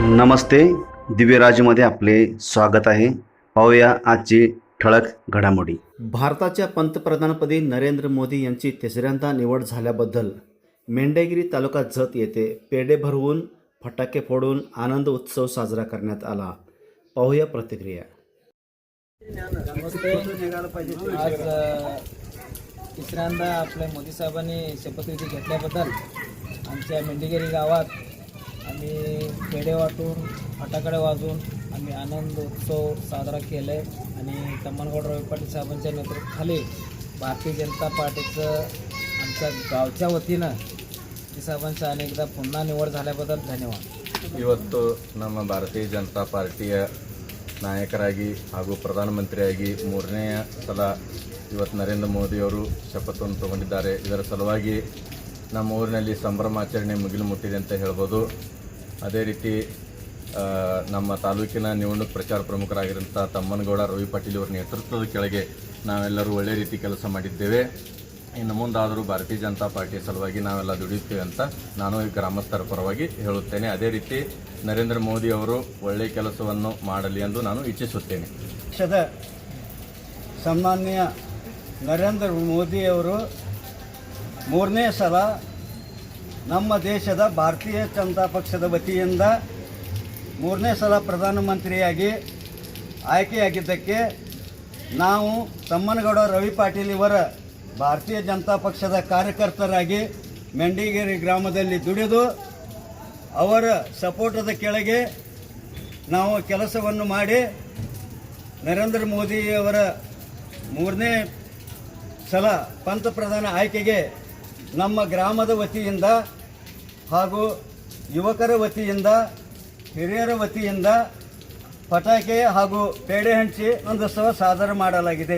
नमस्ते. दिव्यराजमध्ये आपले स्वागत आहे. पाहूया आजची ठळक घडामोडी. भारताच्या पंतप्रधानपदी नरेंद्र मोदी यांची तिसऱ्यांदा निवड झाल्याबद्दल मेंढेगिरी तालुका जत येथे पेढे भरवून फटाके फोडून आनंद उत्सव साजरा करण्यात आला. पाहूया प्रतिक्रिया. आज तिसऱ्यांदा आपल्या मोदी साहेबांनी शपथविधी घेतल्याबद्दल आमच्या मेंढेगिरी गावात आम्ही पेढे वाटून फटाकडे वाजवून आम्ही आनंद उत्सव साजरा केला आहे. आणि तम्मनगौड रवी पाटील साहेबांच्या नेतृत्वाखाली भारतीय जनता पार्टीचं आमच्या गावच्या वतीनं मोदी साहेबांचं अनेकदा पुन्हा निवड झाल्याबद्दल ಧನ್ಯವಾದ. ಇವತ್ತು ನಮ್ಮ ಭಾರತೀಯ ಜನತಾ ಪಾರ್ಟಿಯ ನಾಯಕರಾಗಿ ಹಾಗೂ ಪ್ರಧಾನಮಂತ್ರಿಯಾಗಿ ಮೂರನೆಯ ಸಲ ಇವತ್ತು ನರೇಂದ್ರ ಮೋದಿಯವರು ಶಪಥವನ್ನು ತಗೊಂಡಿದ್ದಾರೆ. ಇದರ ಸಲುವಾಗಿ ನಮ್ಮ ಊರಿನಲ್ಲಿ ಸಂಭ್ರಮಾಚರಣೆ ಮುಗಿಲು ಮುಟ್ಟಿದೆ ಅಂತ ಹೇಳ್ಬೋದು. ಅದೇ ರೀತಿ ನಮ್ಮ ತಾಲೂಕಿನ ನಿವಣುಕ್ ಪ್ರಚಾರ ಪ್ರಮುಖರಾಗಿರುವಂಥ ತಮ್ಮನಗೌಡ ರವಿ ಪಾಟೀಲ್ ಅವರ ನೇತೃತ್ವದ ಕೆಳಗೆ ನಾವೆಲ್ಲರೂ ಒಳ್ಳೆ ರೀತಿ ಕೆಲಸ ಮಾಡಿದ್ದೇವೆ. ಇನ್ನು ಮುಂದಾದರೂ ಭಾರತೀಯ ಜನತಾ ಪಾರ್ಟಿಯ ಸಲುವಾಗಿ ನಾವೆಲ್ಲ ದುಡಿಯುತ್ತೇವೆ ಅಂತ ನಾನು ಈ ಗ್ರಾಮಸ್ಥರ ಪರವಾಗಿ ಹೇಳುತ್ತೇನೆ. ಅದೇ ರೀತಿ ನರೇಂದ್ರ ಮೋದಿ ಅವರು ಒಳ್ಳೆಯ ಕೆಲಸವನ್ನು ಮಾಡಲಿ ಎಂದು ನಾನು ಇಚ್ಛಿಸುತ್ತೇನೆ. ಪಕ್ಷದ ಸನ್ಮಾನ್ಯ ನರೇಂದ್ರ ಮೋದಿಯವರು ಮೂರನೇ ಸಲ ನಮ್ಮ ದೇಶದ ಭಾರತೀಯ ಜನತಾ ಪಕ್ಷದ ವತಿಯಿಂದ ಮೂರನೇ ಸಲ ಪ್ರಧಾನಮಂತ್ರಿಯಾಗಿ ಆಯ್ಕೆಯಾಗಿದ್ದಕ್ಕೆ ನಾವು ತಮ್ಮನಗೌಡ ರವಿ ಪಾಟೀಲ್ ಇವರ ಭಾರತೀಯ ಜನತಾ ಪಕ್ಷದ ಕಾರ್ಯಕರ್ತರಾಗಿ ಮೆಂಡಿಗೇರಿ ಗ್ರಾಮದಲ್ಲಿ ದುಡಿದು ಅವರ ಸಪೋರ್ಟದ ಕೆಳಗೆ ನಾವು ಕೆಲಸವನ್ನು ಮಾಡಿ ನರೇಂದ್ರ ಮೋದಿಯವರ ಮೂರನೇ ಸಲ ಪಂತಪ್ರಧಾನ ಆಯ್ಕೆಗೆ ನಮ್ಮ ಗ್ರಾಮದ ವತಿಯಿಂದ ಹಾಗೂ ಯುವಕರ ವತಿಯಿಂದ ಹಿರಿಯರ ವತಿಯಿಂದ ಪಟಾಕಿ ಹಾಗೂ ಪೇಡೆ ಹಂಚಿ ಒಂದು ಉತ್ಸವ ಸಾಧನೆ ಮಾಡಲಾಗಿದೆ.